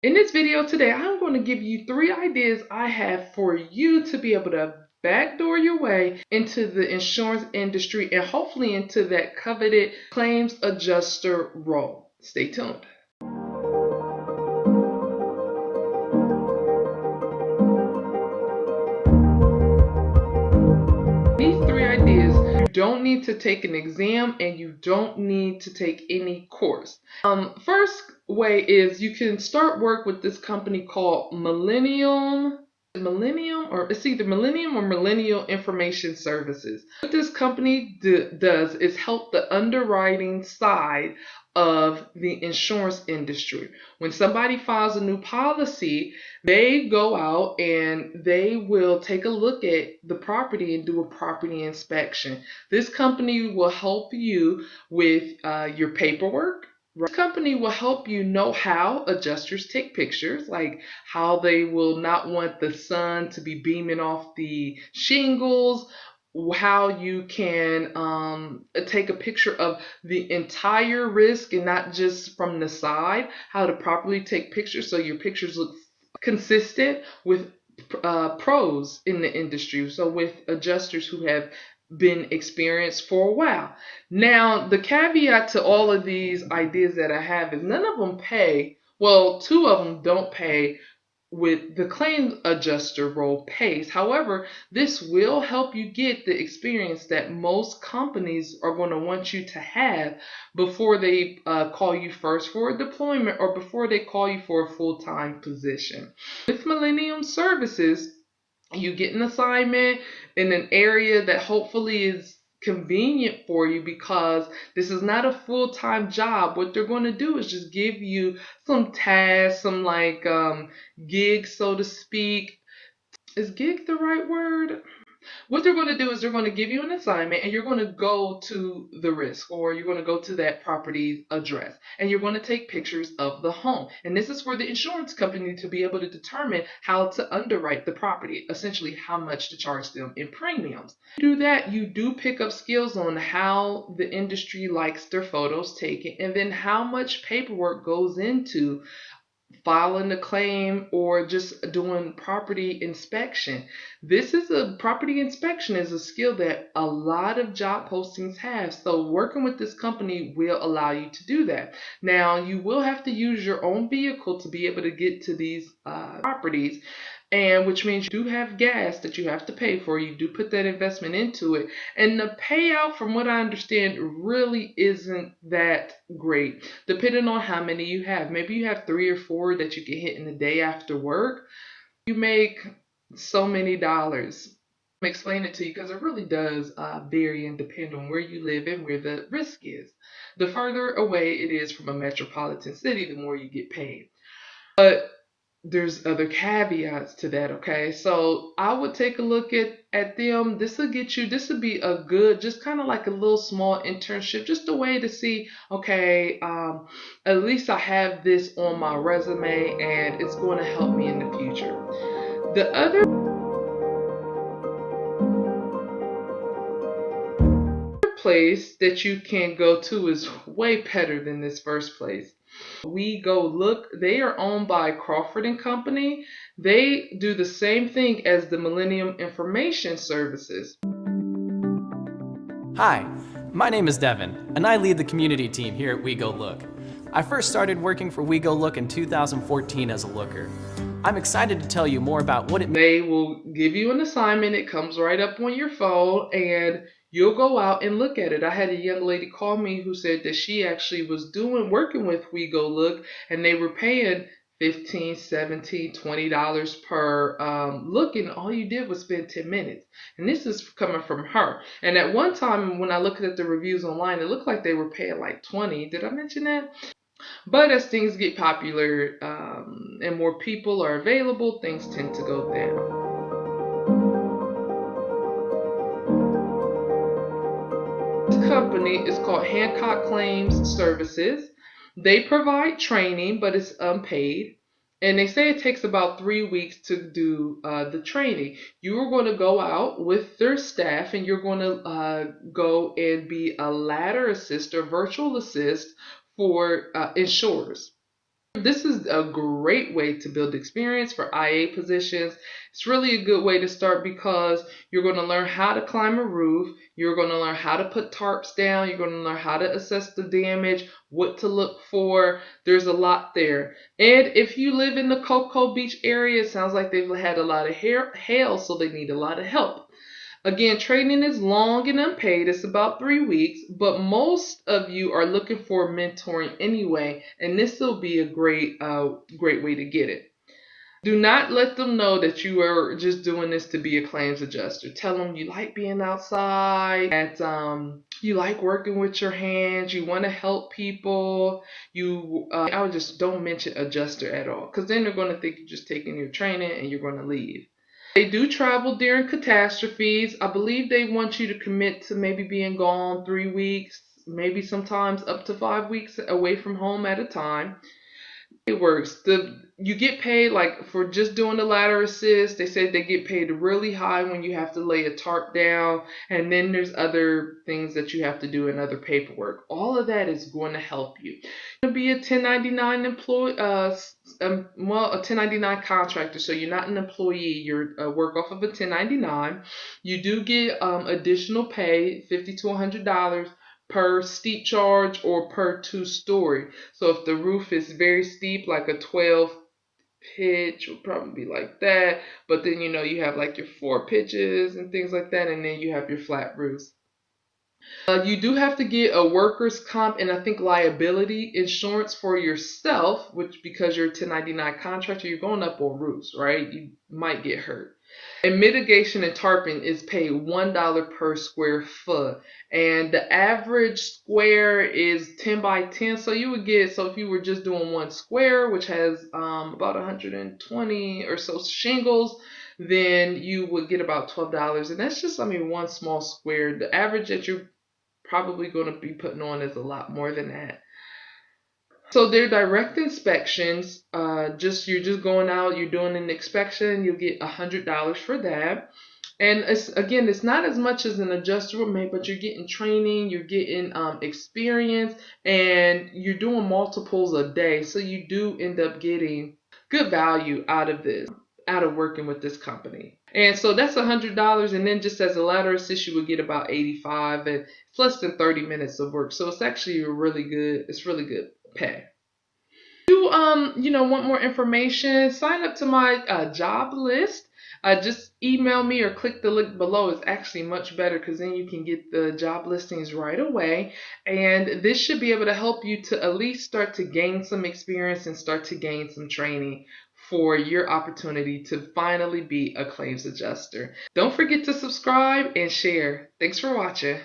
In this video today, I'm going to give you 3 ideas I have for you to be able to backdoor your way into the insurance industry and hopefully into that coveted claims adjuster role. Stay tuned. These 3 ideas, you don't need to take an exam and you don't need to take any course. First way is you can start work with this company called Millennium, or it's either Millennium or Millennial Information Services. What this company does is help the underwriting side of the insurance industry. When somebody files a new policy, they go out and they will take a look at the property and do a property inspection. This company will help you with your paperwork. This company will help you know how adjusters take pictures, like how they will not want the sun to be beaming off the shingles, how you can take a picture of the entire risk and not just from the side, how to properly take pictures so your pictures look consistent with pros in the industry, so with adjusters who have been experienced for a while. Now, the caveat to all of these ideas that I have is none of them pay. Well, 2 of them don't pay with the claim adjuster role pays. However, this will help you get the experience that most companies are going to want you to have before they call you first for a deployment or before they call you for a full-time position. With Millennium Services, you get an assignment in an area that hopefully is convenient for you, because this is not a full-time job. What they're going to do is just give you some tasks, some like gigs, so to speak. Is gig the right word? What they're going to do is they're going to give you an assignment and you're going to go to the risk, or you're going to go to that property address and you're going to take pictures of the home. And this is for the insurance company to be able to determine how to underwrite the property, essentially how much to charge them in premiums. To do that, you do pick up skills on how the industry likes their photos taken and then how much paperwork goes into filing a claim or just doing property inspection. Property inspection is a skill that a lot of job postings have. So working with this company will allow you to do that. Now, you will have to use your own vehicle to be able to get to these properties, and which means you do have gas that you have to pay for. You do put that investment into it. And the payout, from what I understand, really isn't that great, depending on how many you have. Maybe you have 3 or 4 that you can hit in the day after work. You make so many dollars. I'm explain it to you because it really does vary and depend on where you live and where the risk is. The further away it is from a metropolitan city, the more you get paid. But there's other caveats to that, okay? So I would take a look at them. This will get you, this would be a good, just kind of like a little small internship, just a way to see, okay, at least I have this on my resume and it's going to help me in the future. The other place that you can go to is way better than this first place. We Go Look, they are owned by Crawford and Company. They do the same thing as the Millennium Information Services. Hi, my name is Devin, and I lead the community team here at We Go Look. I first started working for We Go Look in 2014 as a looker. I'm excited to tell you more about what it means. They will give you an assignment. It comes right up on your phone and you'll go out and look at it. I had a young lady call me who said that she actually was working with We Go Look, and they were paying $15, $17, $20 per look, and all you did was spend 10 minutes. And this is coming from her. And at one time when I looked at the reviews online, it looked like they were paying like 20. Did I mention that? But as things get popular and more people are available, things tend to go down. This company is called Hancock Claims Services. They provide training, but it's unpaid. And they say it takes about 3 weeks to do the training. You are going to go out with their staff and you're going to go and be a ladder assist or virtual assist for insurers. This is a great way to build experience for IA positions. It's really a good way to start because you're going to learn how to climb a roof. You're going to learn how to put tarps down. You're going to learn how to assess the damage, what to look for. There's a lot there. And if you live in the Cocoa Beach area, it sounds like they've had a lot of hail, so they need a lot of help. Again, training is long and unpaid. It's about 3 weeks, but most of you are looking for mentoring anyway, and this will be a great way to get it. Do not let them know that you are just doing this to be a claims adjuster. Tell them you like being outside, that you like working with your hands, you want to help people. I would just don't mention adjuster at all, because then they're going to think you're just taking your training and you're going to leave. They do travel during catastrophes. I believe they want you to commit to maybe being gone 3 weeks, maybe sometimes up to 5 weeks away from home at a time. It works. You get paid like for just doing the ladder assist. They say they get paid really high when you have to lay a tarp down, and then there's other things that you have to do and other paperwork. All of that is going to help you. You're going to be a 1099 employee, a 1099 contractor. So you're not an employee. You're work off of a 1099. You do get additional pay, $50 to $100. Per steep charge or per 2-story. So if the roof is very steep, like a 12 pitch, will probably be like that. But then you have like your 4 pitches and things like that, and then you have your flat roofs. You do have to get a workers' comp and I think liability insurance for yourself, which because you're a 1099 contractor, you're going up on roofs, right? You might get hurt. And mitigation and tarping is paid $1 per square foot. And the average square is 10 by 10. So if you were just doing one square, which has about 120 or so shingles, then you would get about $12. And that's just, one small square. The average that you're probably going to be putting on is a lot more than that. So they're direct inspections. You're just going out, you're doing an inspection, you'll get $100 for that. And it's not as much as an adjuster would make, but you're getting training, you're getting experience, and you're doing multiples a day. So you do end up getting good value out of working with this company. And so that's $100, and then just as a ladder assist, you would get about 85, and it's less than 30 minutes of work. So it's actually really good pay. If you want more information, sign up to my job list. Just email me or click the link below. It's actually much better because then you can get the job listings right away. And this should be able to help you to at least start to gain some experience and start to gain some training for your opportunity to finally be a claims adjuster. Don't forget to subscribe and share. Thanks for watching.